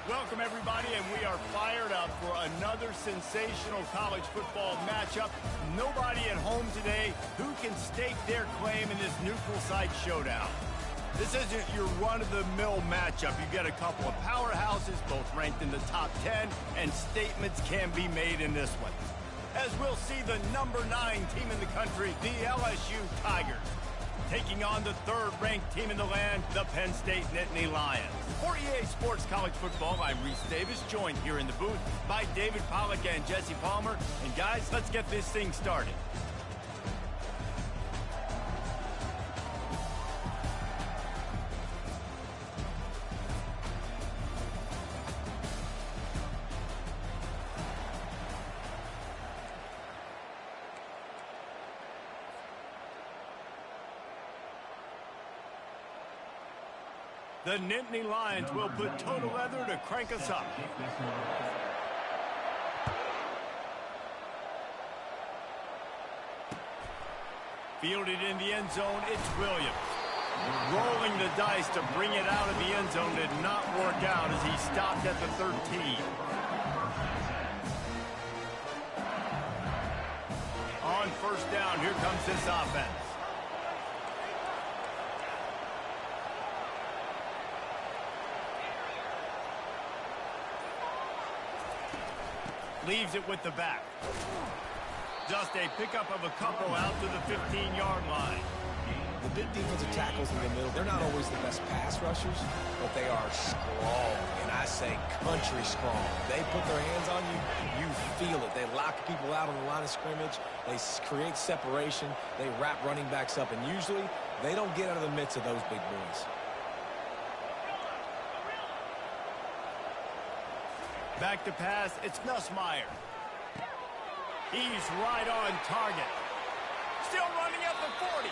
Welcome, everybody, and we are fired up for another sensational college football matchup. Nobody at home today who can stake their claim in this neutral site showdown. This isn't your run-of-the-mill matchup. You get a couple of powerhouses, both ranked in the top 10, and statements can be made in this one. As we'll see the number 9 team in the country, the LSU Tigers, taking on the third-ranked team in the land, the Penn State Nittany Lions. For EA Sports College Football, I'm Reese Davis, joined here in the booth by David Pollack and Jesse Palmer. And guys, let's get this thing started. The Nittany Lions will put total leather to crank us up. Fielded in the end zone, it's Williams. Rolling the dice to bring it out of the end zone did not work out as he stopped at the 13. On first down, here comes this offense. Leaves it with the back. Just a pickup of a couple out to the 15-yard line. The big defensive tackles in the middle, they're not always the best pass rushers, but they are strong, and I say country strong. They put their hands on you, you feel it. They lock people out on the line of scrimmage. They create separation. They wrap running backs up, and usually they don't get out of the midst of those big boys. Back to pass, it's Nussmeier. He's right on target. Still running at the 40.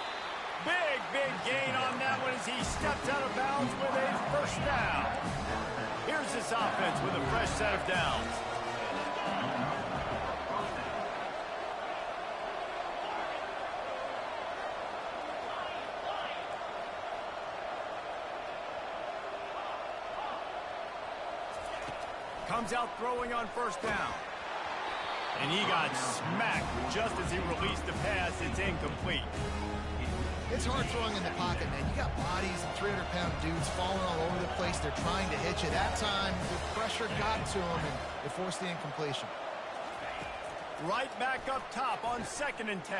Big gain on that one as he steps out of bounds with a first down. Here's this offense with a fresh set of downs. Comes out throwing on first down. And he got smacked just as he released the pass. It's incomplete. It's hard throwing in the pocket, man. You got bodies and 300-pound dudes falling all over the place. They're trying to hit you. That time, the pressure got to him, and it forced the incompletion. Right back up top on 2nd and 10.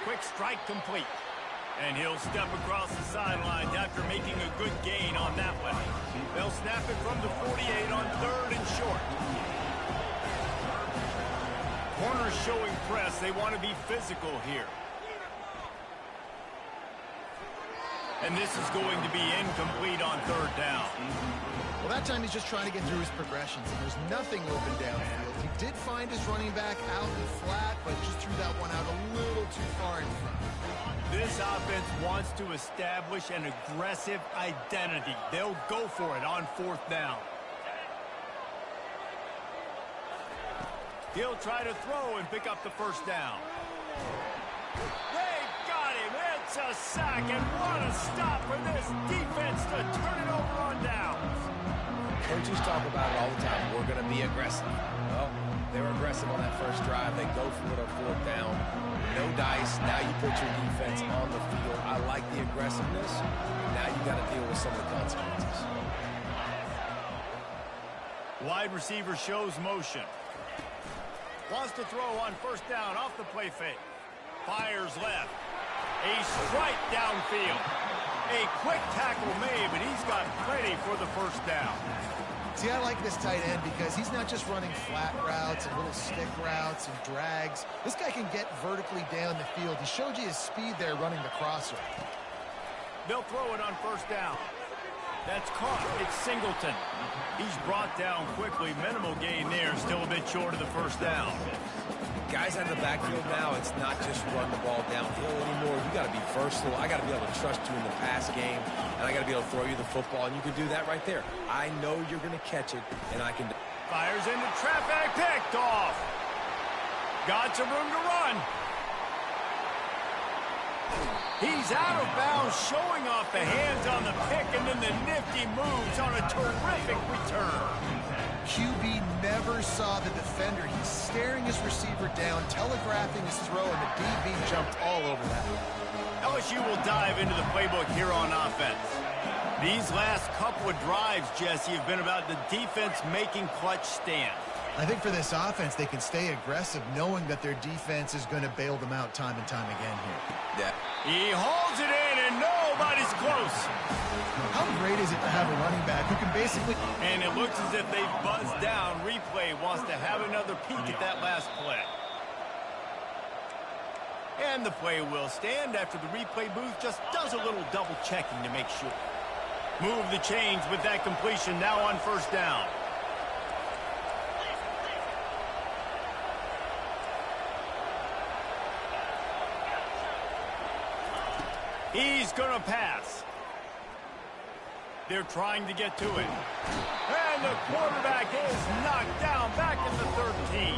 Quick strike complete. And he'll step across the sidelines after making a good gain on that one. They'll snap it from the 48 on 3rd and short. Corners showing press. They want to be physical here. And this is going to be incomplete on 3rd down. Well, that time he's just trying to get through his progressions, and there's nothing open downfield. He did find his running back out and flat, but just threw that one out a little too far in front. This offense wants to establish an aggressive identity. They'll go for it on 4th down. He'll try to throw and pick up the first down. They got him. It's a sack, and what a stop for this defense to turn it over on downs. Coaches talk about it all the time. We're going to be aggressive. Well, they were aggressive on that first drive. They go for it on 4th down. No dice. Now you put your defense on the field. I like the aggressiveness. Now you got to deal with some of the consequences. Wide receiver shows motion. Wants to throw on first down off the play fake. Fires left. A strike downfield. A quick tackle made, but he's got plenty for the first down. See, I like this tight end because he's not just running flat routes and little stick routes and drags. This guy can get vertically down the field. He showed you his speed there running the crosser. They'll throw it on first down. That's caught. It's Singleton. He's brought down quickly. Minimal gain there. Still a bit short of the first down. Guys out of the backfield now, it's not just run the ball downhill anymore. You got to be versatile. I got to be able to trust you in the pass game, and I got to be able to throw you the football, and you can do that right there. I know you're going to catch it, and I can. Fires into traffic, picked off. Got some room to run. He's out of bounds, showing off the hands on the pick, and then the nifty moves on a terrific return. QB never saw the defender. He's staring his receiver down, telegraphing his throw, and the DB jumped all over that. LSU will dive into the playbook here on offense. These last couple of drives, Jesse, have been about the defense making clutch stands. I think for this offense, they can stay aggressive knowing that their defense is going to bail them out time and time again here. Yeah. He holds it in, and nobody's close. How great is it to have a running back who can basically... And it looks as if they've buzzed down. Replay wants to have another peek at that last play. And the play will stand after the replay booth just does a little double checking to make sure. Move the chains with that completion now on first down. He's going to pass. They're trying to get to it. And the quarterback is knocked down back at the 13.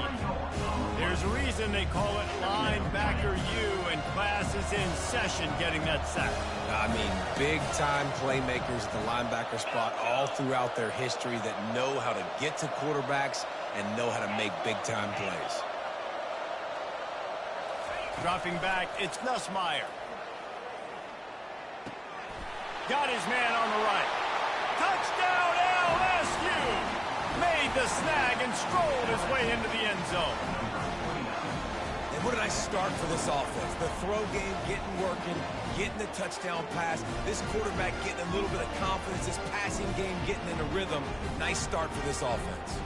There's a reason they call it linebacker U, and class is in session getting that sack. I mean, big-time playmakers at the linebacker spot all throughout their history that know how to get to quarterbacks and know how to make big-time plays. Dropping back, it's Nussmeier. Got his man on the right. Touchdown, LSU! Made the snag and strolled his way into the end zone. And what did I start for this offense? The throw game getting working, getting the touchdown pass. This quarterback getting a little bit of confidence. This passing game getting in a rhythm. Nice start for this offense.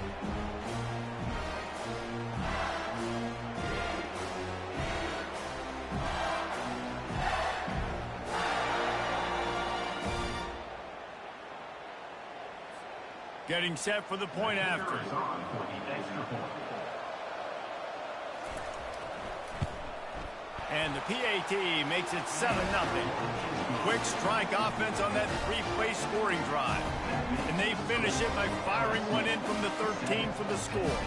Getting set for the point after. And the PAT makes it 7-0. Quick strike offense on that three-play scoring drive. And they finish it by firing one in from the 13 for the score.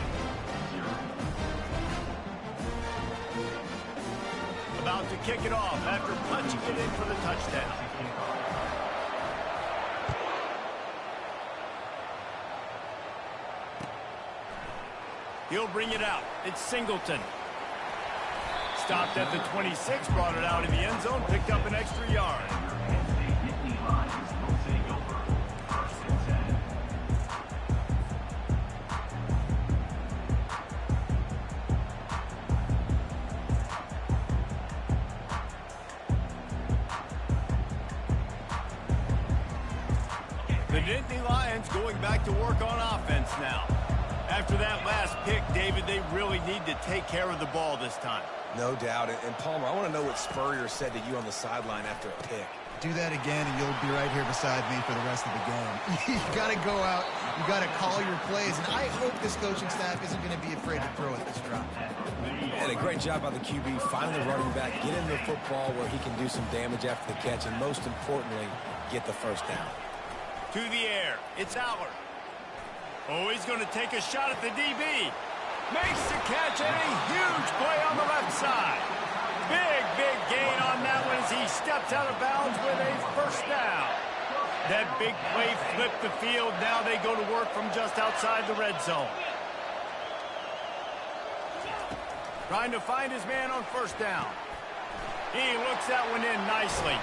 About to kick it off after punching it in for the touchdown. He'll bring it out. It's Singleton. Stopped at the 26, brought it out in the end zone, picked up an extra yard. The Nittany Lions going back to work on offense now. After that last pick, David, they really need to take care of the ball this time. No doubt. And Palmer, I want to know what Spurrier said to you on the sideline after a pick. Do that again, and you'll be right here beside me for the rest of the game. You got to go out. You got to call your plays. And I hope this coaching staff isn't going to be afraid to throw at this drop. And a great job by the QB, finding the running back, get him the football where he can do some damage after the catch, and most importantly, get the first down. To the air. It's Allard. Oh, he's going to take a shot at the DB. Makes the catch, and a huge play on the left side. Big gain on that one as he steps out of bounds with a first down. That big play flipped the field. Now they go to work from just outside the red zone. Trying to find his man on first down. He looks that one in nicely.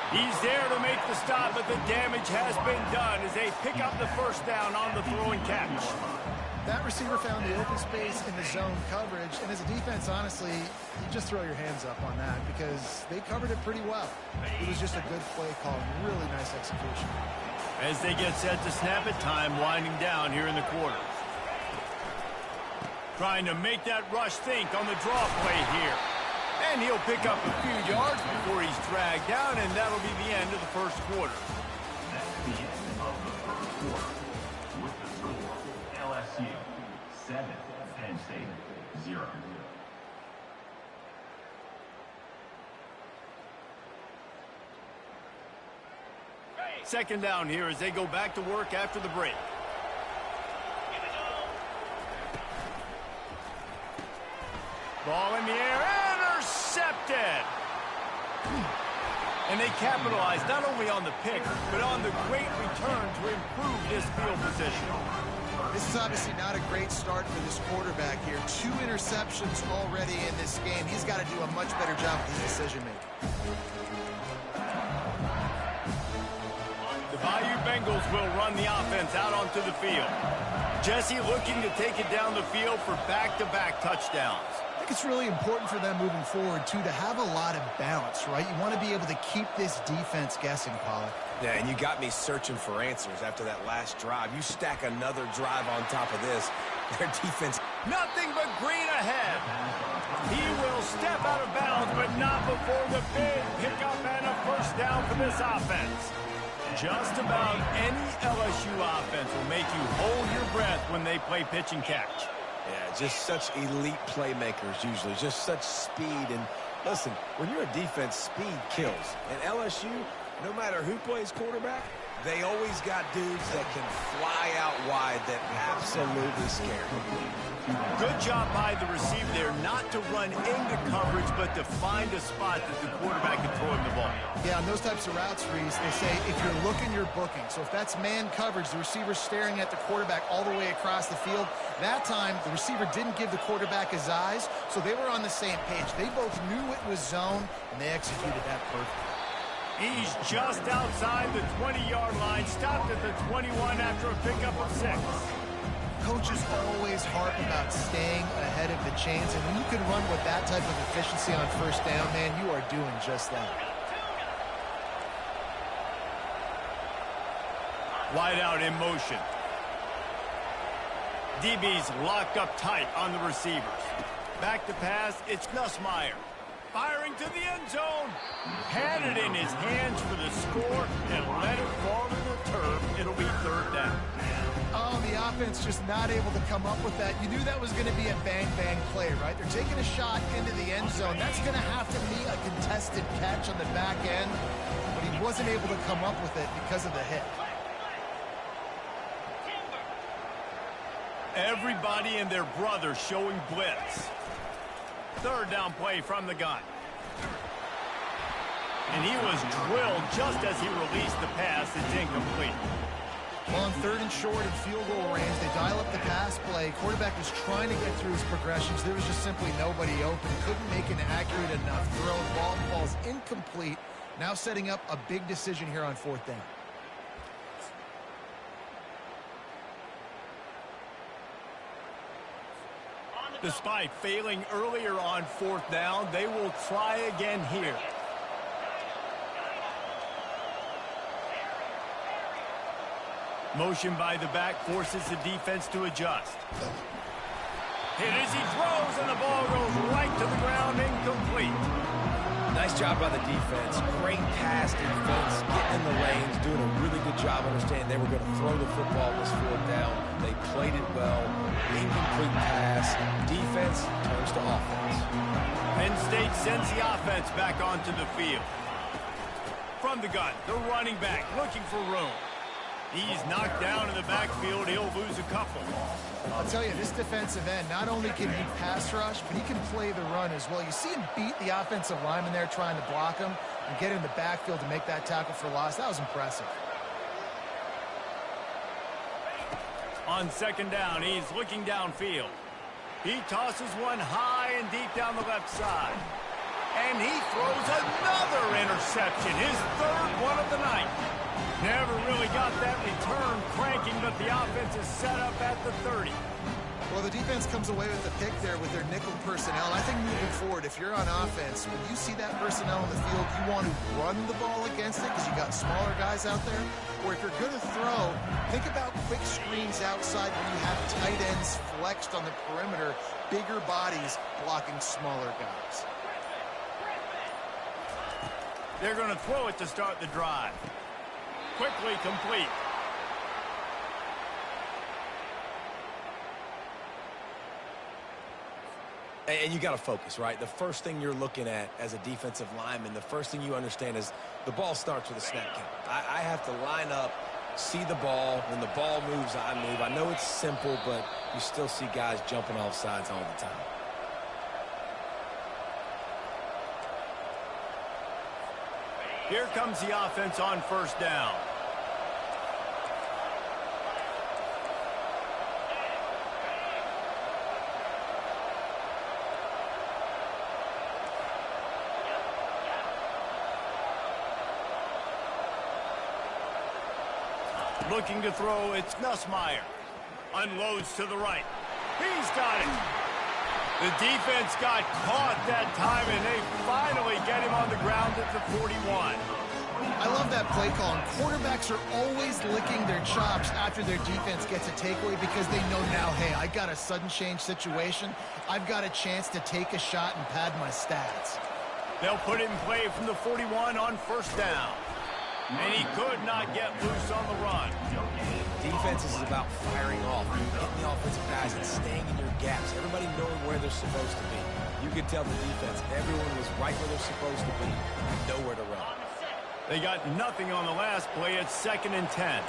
He's there to make the stop, but the damage has been done as they pick up the first down on the throw and catch. That receiver found the open space in the zone coverage, and as a defense, honestly, you just throw your hands up on that because they covered it pretty well. It was just a good play call and really nice execution. As they get set to snap it, time winding down here in the quarter. Trying to make that rush think on the draw play here. And he'll pick up a few yards before he's dragged down, and that'll be the end of the first quarter. That's the end of the first quarter. With the score, LSU 7, Penn State 0. Second down here as they go back to work after the break. Ball in the air, intercepted! And they capitalized not only on the pick, but on the great return to improve his field position. This is obviously not a great start for this quarterback here. 2 interceptions already in this game. He's got to do a much better job with his decision-making. The Bayou Bengals will run the offense out onto the field. Jesse looking to take it down the field for back-to-back touchdowns. I think it's really important for them moving forward, too, to have a lot of balance, right? You want to be able to keep this defense guessing, Pollard. Yeah, and you got me searching for answers after that last drive. You stack another drive on top of this. Their defense... Nothing but green ahead. He will step out of bounds, but not before the big pickup and a first down for this offense. Just about any LSU offense will make you hold your breath when they play pitch and catch. Yeah, just such elite playmakers usually, just such speed. And listen, when you're a defense, speed kills. And LSU, no matter who plays quarterback, they always got dudes that can fly out wide that absolutely scare them. Good job by the receiver there not to run into coverage, but to find a spot that the quarterback can throw him the ball. Yeah, on those types of routes, Reese, they say if you're looking, you're booking. So if that's man coverage, the receiver's staring at the quarterback all the way across the field. That time, the receiver didn't give the quarterback his eyes, so they were on the same page. They both knew it was zone, and they executed that perfectly. He's just outside the 20-yard line, stopped at the 21 after a pickup of 6. Coaches always harp about staying ahead of the chains, and when you can run with that type of efficiency on first down, man, you are doing just that. Wide out in motion. DB's locked up tight on the receivers. Back to pass, it's Nussmeier. Firing to the end zone. Had it in his hands for the score and let it fall to the turf. It'll be third down. Oh, the offense just not able to come up with that. You knew that was going to be a bang-bang play, right? They're taking a shot into the end zone. That's going to have to be a contested catch on the back end, but he wasn't able to come up with it because of the hit. Everybody and their brother showing blitz. Third down play from the gun. And he was drilled just as he released the pass. It's incomplete. Well, on 3rd and short and field goal range, they dial up the pass play. Quarterback was trying to get through his progressions. There was just simply nobody open. Couldn't make an accurate enough throw. The ball falls incomplete. Now setting up a big decision here on 4th down. Despite failing earlier on 4th down, they will try again here. Motion by the back forces the defense to adjust. Hit as he throws, and the ball goes right to the ground, incomplete. Nice job by the defense. Great pass defense, getting in the lanes, doing a really good job understanding they were going to throw the football this 4th down. They played it well. Incomplete pass. Defense turns to offense. Penn State sends the offense back onto the field. From the gun, the running back looking for room. He's knocked down in the backfield. He'll lose a couple. I'll tell you, this defensive end, not only can he pass rush, but he can play the run as well. You see him beat the offensive lineman there trying to block him and get in the backfield to make that tackle for loss. That was impressive. On 2nd down, he's looking downfield. He tosses one high and deep down the left side. And he throws another interception, his 3rd one of the night. Never really got that return cranking, but the offense is set up at the 30. Well, the defense comes away with the pick there with their nickel personnel. I think moving forward, if you're on offense, when you see that personnel in the field, you want to run the ball against it because you got smaller guys out there. Or if you're going to throw, think about quick screens outside when you have tight ends flexed on the perimeter, bigger bodies blocking smaller guys. They're going to throw it to start the drive. Quickly complete. And you got to focus, right? The first thing you're looking at as a defensive lineman, the first thing you understand is the ball starts with a snap count. I have to line up, see the ball. When the ball moves, I move. I know it's simple, but you still see guys jumping off sides all the time. Here comes the offense on first down. Looking to throw, it's Nussmeier. Unloads to the right. He's got it. The defense got caught that time, and they finally get him on the ground at the 41. I love that play call. And quarterbacks are always licking their chops after their defense gets a takeaway because they know now, hey, I got a sudden change situation. I've got a chance to take a shot and pad my stats. They'll put it in play from the 41 on first down. And he could not get loose on the run. Defense is about firing off, hitting the offensive guys and staying in your gaps. Everybody knowing where they're supposed to be. You could tell the defense, everyone was right where they're supposed to be, nowhere to run. They got nothing on the last play. It's 2nd and 10.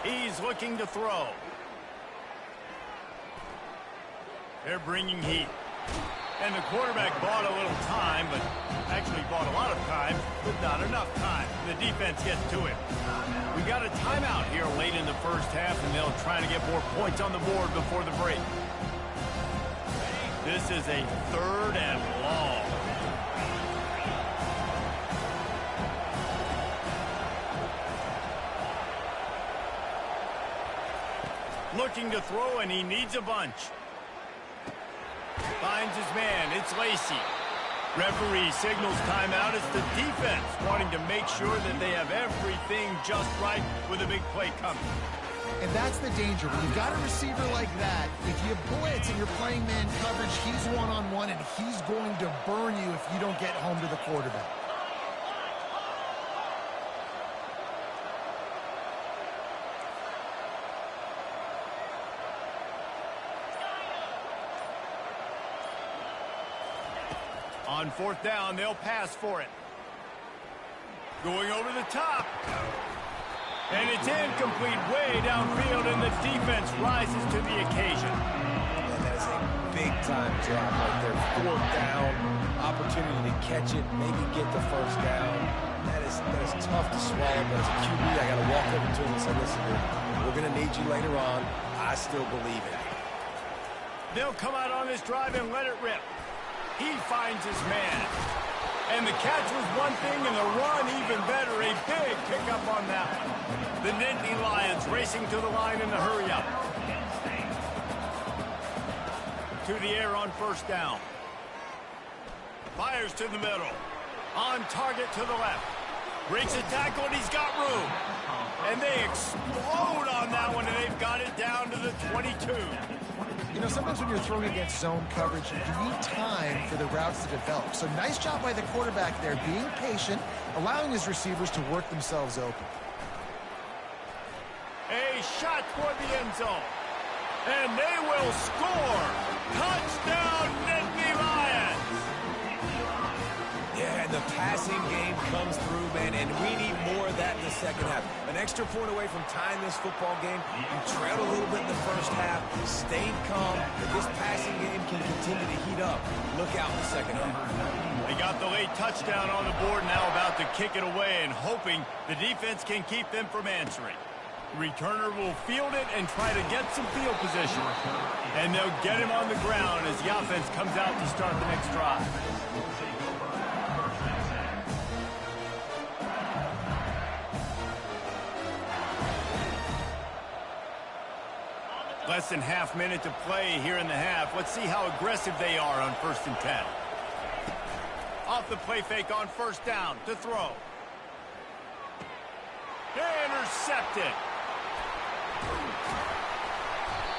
He's looking to throw. They're bringing heat. And the quarterback bought a little time, but actually bought a lot of time, but not enough time. The defense gets to it. We got a timeout here late in the first half, and they'll try to get more points on the board before the break. This is a 3rd and long. Looking to throw, and he needs a bunch. Finds his man. It's Lacey. Referee signals timeout. It's the defense wanting to make sure that they have everything just right with a big play coming. And that's the danger. When you've got a receiver like that, if you blitz and you're playing man coverage, he's one-on-one, and he's going to burn you if you don't get home to the quarterback. On 4th down, they'll pass for it. Going over the top. And it's incomplete way downfield, and the defense rises to the occasion. And that is a big-time drop right there. 4th down, opportunity to catch it, maybe get the first down. That is tough to swallow, but as a QB, I got to walk over to him and say, listen, we're going to need you later on. I still believe in it. They'll come out on this drive and let it rip. He finds his man. And the catch was one thing, and the run even better. A big pickup on that one. The Nittany Lions racing to the line in the hurry-up. To the air on first down. Fires to the middle. On target to the left. Breaks a tackle, and he's got room. And they explode on that one, and they've got it down to the 22. You know, sometimes when you're throwing against zone coverage, you need time for the routes to develop. So nice job by the quarterback there, being patient, allowing his receivers to work themselves open. A shot toward the end zone. And they will score. Touchdown, Nittany Lions. Yeah, and the passing game comes through, man, and we need more of that in the second half. An extra point away from tying this football game. You trailed a little bit in the first half, stayed calm, but this passing game can continue to heat up. Look out in the second half. They got the late touchdown on the board, now about to kick it away and hoping the defense can keep them from answering. Returner will field it and try to get some field position. And they'll get him on the ground as the offense comes out to start the next drive. Less than half minute to play here in the half. Let's see how aggressive they are on 1st and 10. Off the play fake on 1st down to throw. Intercepted.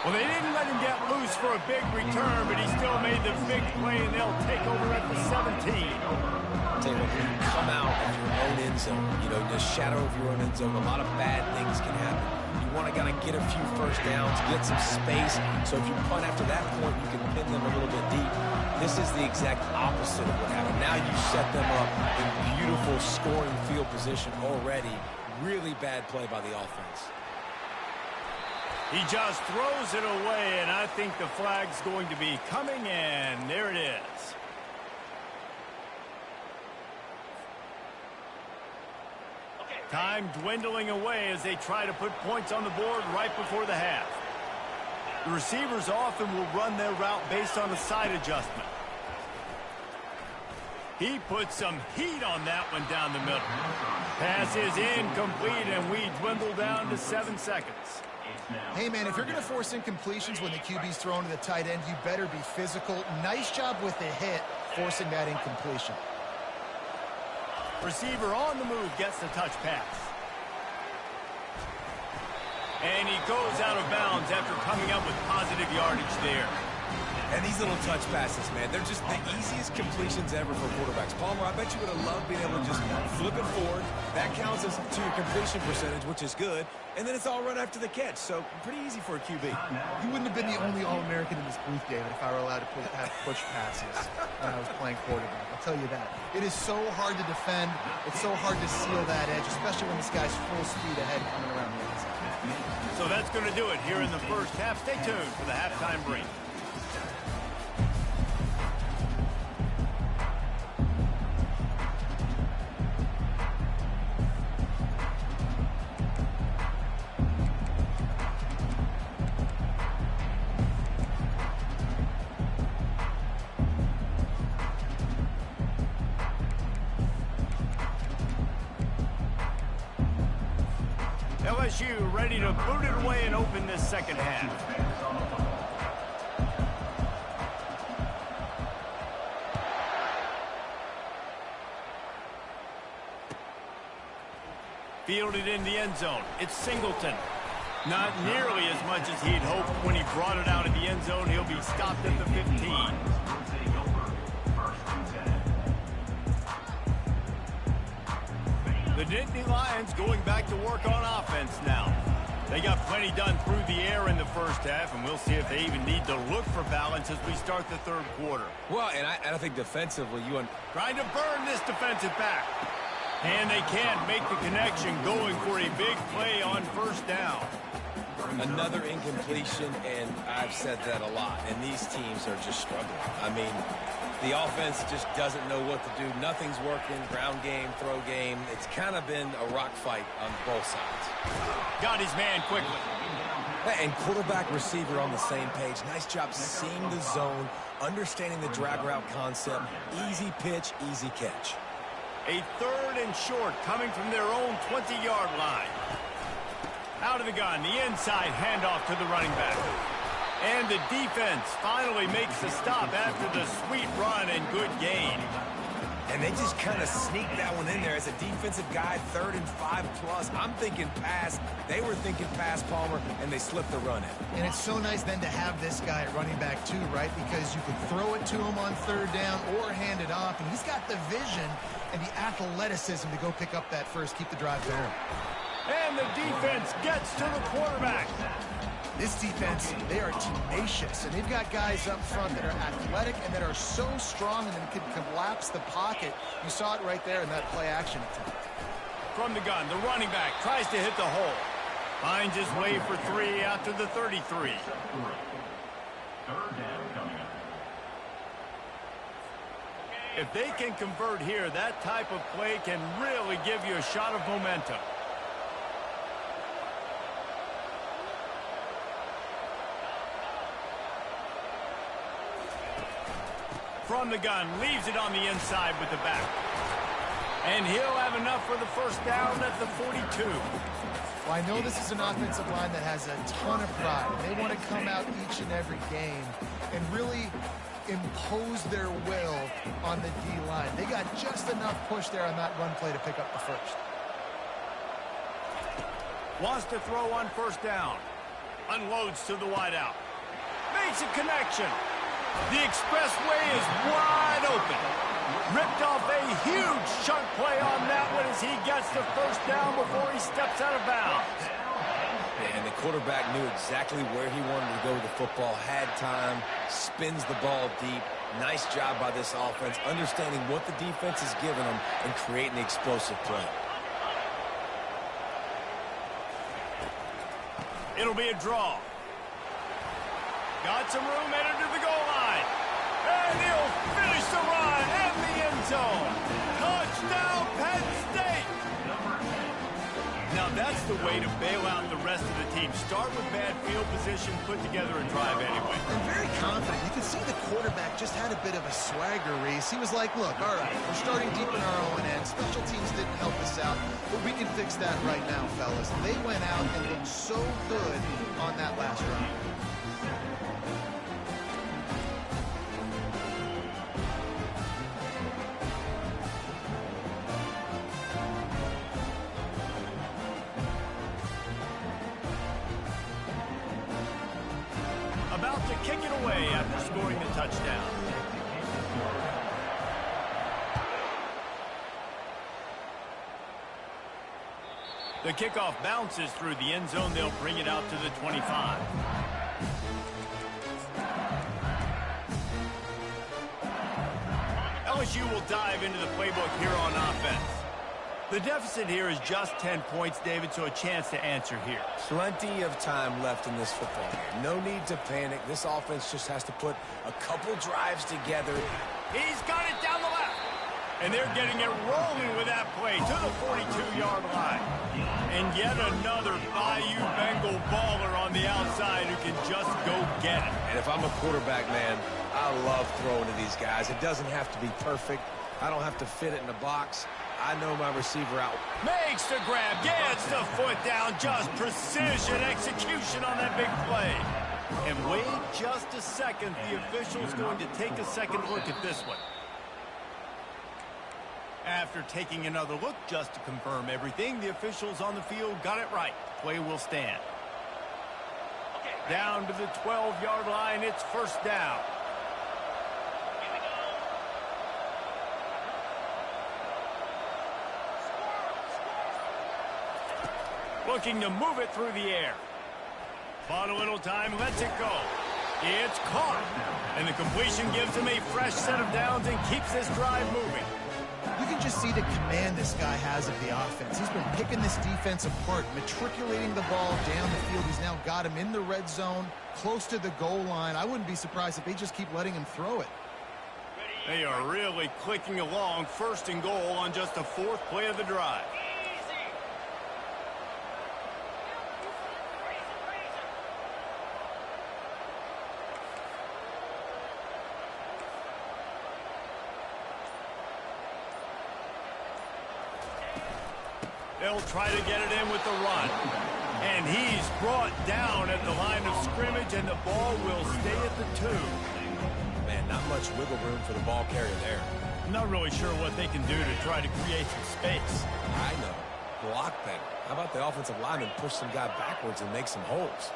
Well, they didn't let him get loose for a big return, but he still made the big play, and they'll take over at the 17. I'll tell you what, when you come out of your own end zone, you know, the shadow of your own end zone, a lot of bad things can happen. You want to kind of get a few 1st downs, get some space, so if you punt after that point, you can pin them a little bit deep. This is the exact opposite of what happened. Now you set them up in beautiful scoring field position already. Really bad play by the offense. He just throws it away, and I think the flag's going to be coming in. There it is. Time dwindling away as they try to put points on the board right before the half. The receivers often will run their route based on a side adjustment. He puts some heat on that one down the middle. Pass is incomplete, and we dwindle down to 7 seconds. Hey, man, if you're going to force incompletions when the QB's thrown to the tight end, you better be physical. Nice job with the hit, forcing that incompletion. Receiver on the move gets the touch pass. And he goes out of bounds after coming up with positive yardage there. And these little touch passes, man, they're just the easiest completions ever for quarterbacks. Palmer, I bet you would have loved being able to just flip it forward. That counts as to your completion percentage, which is good. And then it's all run after the catch, so pretty easy for a QB. You wouldn't have been the only All-American in this booth, David, if I were allowed to have push passes when I was playing quarterback. I'll tell you that. It is so hard to defend. It's so hard to seal that edge, especially when this guy's full speed ahead coming around the outside. So that's going to do it here in the first half. Stay tuned for the halftime break. LSU ready to boot it away and open this second half. Fielded in the end zone. It's Singleton. Not nearly as much as he'd hoped when he brought it out of the end zone. He'll be stopped at the 15. The Nittany Lions going back to work on offense now. They got plenty done through the air in the first half, and we'll see if they even need to look for balance as we start the third quarter. Well, and I think defensively, trying to burn this defensive back. And they can't make the connection, going for a big play on 1st down. Another incompletion, and I've said that a lot, and these teams are just struggling. I mean, the offense just doesn't know what to do. Nothing's working. Ground game, throw game. It's kind of been a rock fight on both sides. Got his man quickly. And quarterback, receiver on the same page. Nice job seeing the zone, understanding the drag route concept. Easy pitch, easy catch. A 3rd and short coming from their own 20-yard line. Out of the gun, the inside handoff to the running back. And the defense finally makes the stop after the sweet run and good gain. And they just kind of sneaked that one in there as a defensive guy, 3rd and 5+. I'm thinking pass. They were thinking pass, Palmer, and they slipped the run in. And it's so nice then to have this guy at running back too, right? Because you can throw it to him on 3rd down or hand it off. And he's got the vision and the athleticism to go pick up that first, keep the drive going. And the defense gets to the quarterback. This defense, they are tenacious, and they've got guys up front that are athletic and that are so strong and that can collapse the pocket. You saw it right there in that play-action attempt. From the gun, the running back tries to hit the hole. Finds his way for 3 after the 33. 3rd down coming up. If they can convert here, that type of play can really give you a shot of momentum. from the gun, leaves it on the inside with the back. And he'll have enough for the first down at the 42. Well, I know this is an offensive line that has a ton of pride. They want to come out each and every game and really impose their will on the D-line. They got just enough push there on that run play to pick up the first. Wants to throw on first down. Unloads to the wideout. Makes a connection. The expressway is wide open. Ripped off a huge chunk play on that one as he gets the first down before he steps out of bounds. And the quarterback knew exactly where he wanted to go with the football, had time, spins the ball deep. Nice job by this offense, understanding what the defense is giving them and creating the explosive play. It'll be a draw. Got some room headed to the goal line. And he'll finish the run in the end zone. Touchdown, Penn State! Now that's the way to bail out the rest of the team. Start with bad field position, put together a drive anyway. And very confident. You could see the quarterback just had a bit of a swagger, Reese. He was like, look, all right, we're starting deep in our own end. Special teams didn't help us out, but we can fix that right now, fellas. They went out and looked so good on that last run. About to kick it away after scoring the touchdown. The kickoff bounces through the end zone. They'll bring it out to the 25. LSU will dive into the playbook here on offense. The deficit here is just 10 points, David, so a chance to answer here. Plenty of time left in this football game. No need to panic. This offense just has to put a couple drives together. He's got it down the left. And they're getting it rolling with that play to the 42-yard line. And yet another Bayou Bengal baller on the outside who can just go get it. And if I'm a quarterback, man, I love throwing to these guys. It doesn't have to be perfect. I don't have to fit it in the box. I know my receiver out. Makes the grab, gets the foot down, just precision execution on that big play. And wait just a second, the official's going to take a second look at this one. After taking another look just to confirm everything, the officials on the field got it right. Play will stand. Down to the 12-yard line, it's first down. Looking to move it through the air. Bought a little time, lets it go. It's caught. And the completion gives him a fresh set of downs and keeps this drive moving. You can just see the command this guy has of the offense. He's been picking this defense apart, matriculating the ball down the field. He's now got him in the red zone, close to the goal line. I wouldn't be surprised if they just keep letting him throw it. They are really clicking along, first and goal on just the fourth play of the drive. They'll try to get it in with the run. And he's brought down at the line of scrimmage, and the ball will stay at the 2. Man, not much wiggle room for the ball carrier there. I'm not really sure what they can do to try to create some space. I know. Block better. How about the offensive lineman push some guy backwards and make some holes?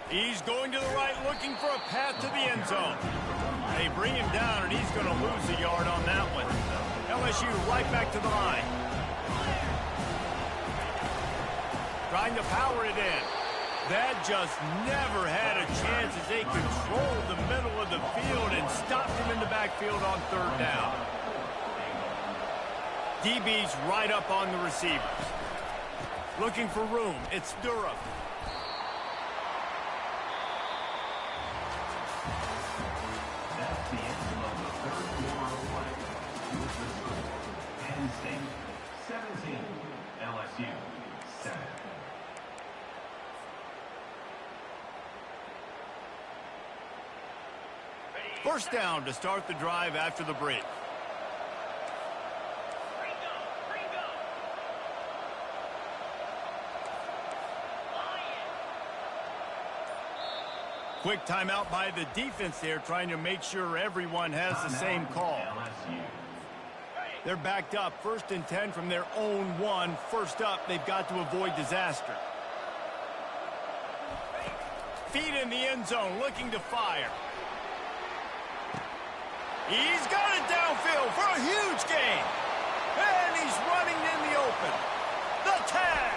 He's going to the right, looking for a path to the end zone. They bring him down, and he's going to lose a yard on that one. LSU right back to the line. Trying to power it in. That just never had a chance as they controlled the middle of the field and stopped him in the backfield on third down. DB's right up on the receivers. Looking for room. It's Durham. That's the end of the third quarter of play. First down to start the drive after the break. Quick timeout by the defense there, trying to make sure everyone has the same call. They're backed up, 1st and 10 from their own 1. First up, they've got to avoid disaster. Feet in the end zone, looking to fire. He's got it downfield for a huge gain. And he's running in the open. The tag.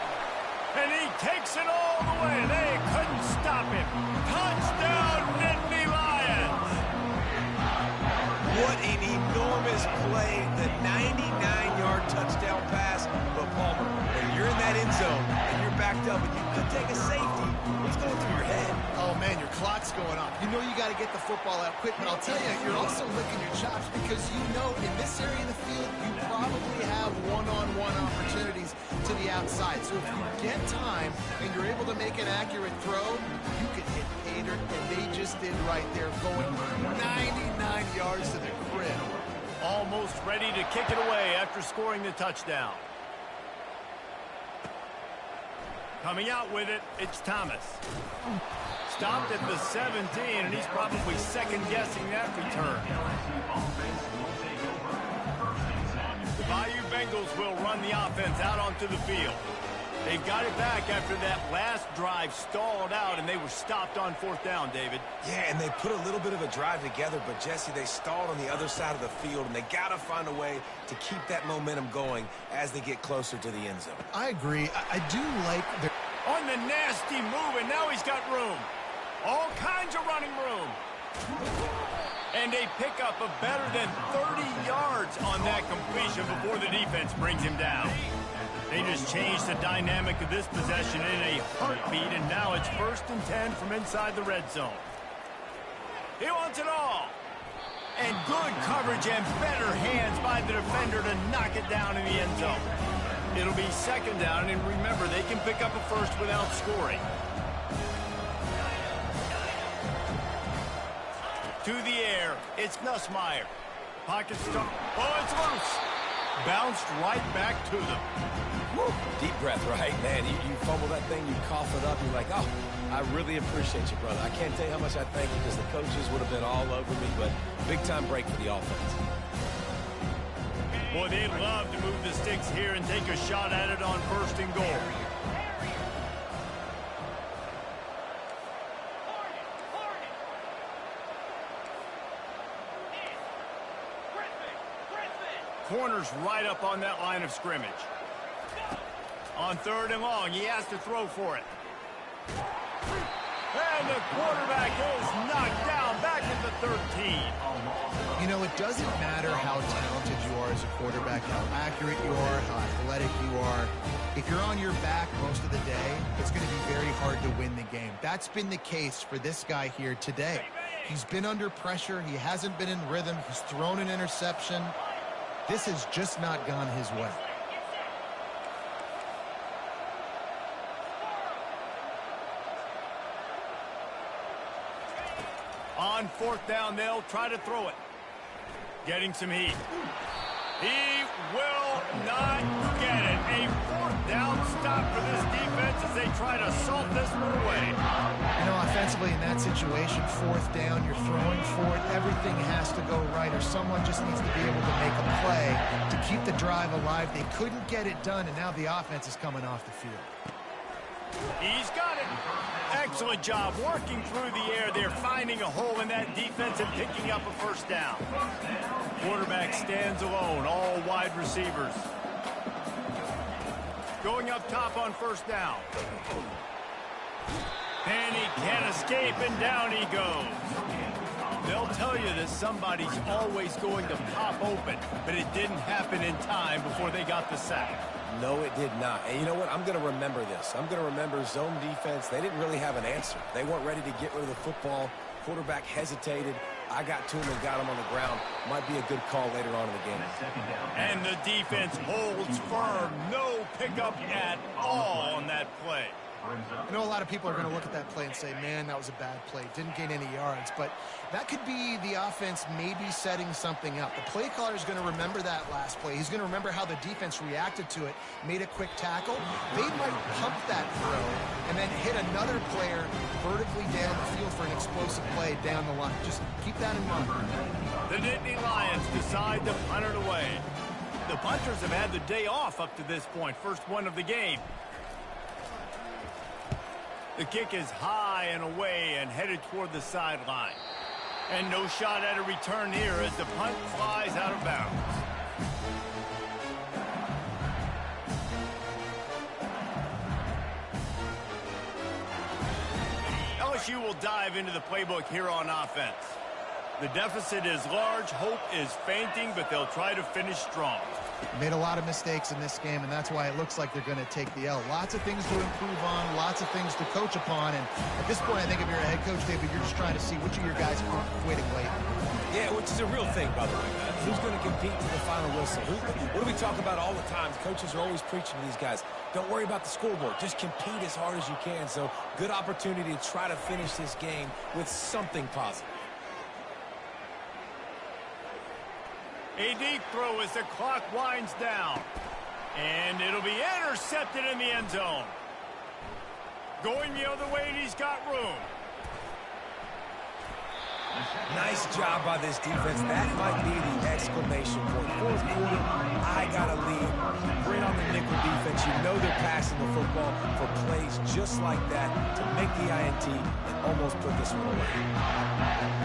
And he takes it all the way. They couldn't stop him. Touchdown, Nittany Lions. What an enormous play. The 99-yard touchdown pass. But, Palmer, when you're in that end zone and you're backed up and you could take a safety, what's going through your head? Oh, man, your clock's going off. You know you got to get the football out quick, but I'll tell you, you're also licking your chops because you know in this area of the field, you probably have one-on-one opportunities to the outside. So if you get time and you're able to make an accurate throw, you can hit Pater, and they just did right there, going 99 yards to the crib. Almost ready to kick it away after scoring the touchdown. Coming out with it, it's Thomas. Stopped at the 17, and he's probably second-guessing that return. The Bayou Bengals will run the offense out onto the field. They've got it back after that last drive stalled out, and they were stopped on 4th down, David. Yeah, and they put a little bit of a drive together, but, Jesse, they stalled on the other side of the field, and they got to find a way to keep that momentum going as they get closer to the end zone. I agree. I do like their... On the nasty move, and now he's got room. All kinds of running room. And a pickup of better than 30 yards on that completion before the defense brings him down. They just changed the dynamic of this possession in a heartbeat, and now it's 1st and 10 from inside the red zone. He wants it all. And good coverage and better hands by the defender to knock it down in the end zone. It'll be 2nd down, and remember, they can pick up a first without scoring. To the air, it's Nussmeier. Pocket start. Oh, it's loose. Bounced right back to them. Woo. Deep breath, right? Man, you fumble that thing, you cough it up, you're like, oh, I really appreciate you, brother. I can't tell you how much I thank you because the coaches would have been all over me, but big-time break for the offense. Boy, they'd love to move the sticks here and take a shot at it on 1st and goal. Corner's right up on that line of scrimmage. On 3rd and long, he has to throw for it. And the quarterback is knocked down back at the 13. You know, it doesn't matter how talented you are as a quarterback, how accurate you are, how athletic you are. If you're on your back most of the day, it's going to be very hard to win the game. That's been the case for this guy here today. He's been under pressure. He hasn't been in rhythm. He's thrown an interception. This has just not gone his way. On 4th down, they'll try to throw it. Getting some heat. He will not get it. A 4th down stop for this defense as they try to salt this one away. You know, offensively in that situation, 4th down, you're throwing for it. Everything has to go right, or someone just needs to be able to make a play to keep the drive alive. They couldn't get it done, and now the offense is coming off the field. He's got it. Excellent job working through the air. They're finding a hole in that defense and picking up a 1st down. Quarterback stands alone, all wide receivers. Going up top on 1st down. And he can't escape, and down he goes. They'll tell you that somebody's always going to pop open, but it didn't happen in time before they got the sack. No, it did not. And you know what? I'm going to remember this. I'm going to remember zone defense. They didn't really have an answer. They weren't ready to get rid of the football. Quarterback hesitated. I got to him and got him on the ground. Might be a good call later on in the game. And the defense holds firm. No pickup at all on that play. brings up. I know a lot of people are going to look at that play and say, man, that was a bad play. Didn't gain any yards. But that could be the offense maybe setting something up. The play caller is going to remember that last play. He's going to remember how the defense reacted to it, made a quick tackle. They might pump that throw and then hit another player vertically down the field for an explosive play down the line. Just keep that in mind. The Nittany Lions decide to punt it away. The punters have had the day off up to this point. First one of the game. The kick is high and away and headed toward the sideline. And no shot at a return here as the punt flies out of bounds. LSU will dive into the playbook here on offense. The deficit is large, hope is fainting, but they'll try to finish strong. Made a lot of mistakes in this game, and that's why it looks like they're going to take the L. Lots of things to improve on, lots of things to coach upon, and at this point, I think if you're a head coach, David, you're just trying to see which of your guys aren't quitting late. Yeah, which is a real thing, by the way, man. Who's going to compete to the final whistle? What do we talk about all the time? Coaches are always preaching to these guys. Don't worry about the scoreboard. Just compete as hard as you can. So, good opportunity to try to finish this game with something positive. A deep throw as the clock winds down. And it'll be intercepted in the end zone. Going the other way, and he's got room. Nice job by this defense. That might be the exclamation point. Fourth quarter, I got a lead. Bring on the nickel defense. You know they're passing the football for plays just like that to make the INT and almost put this one away.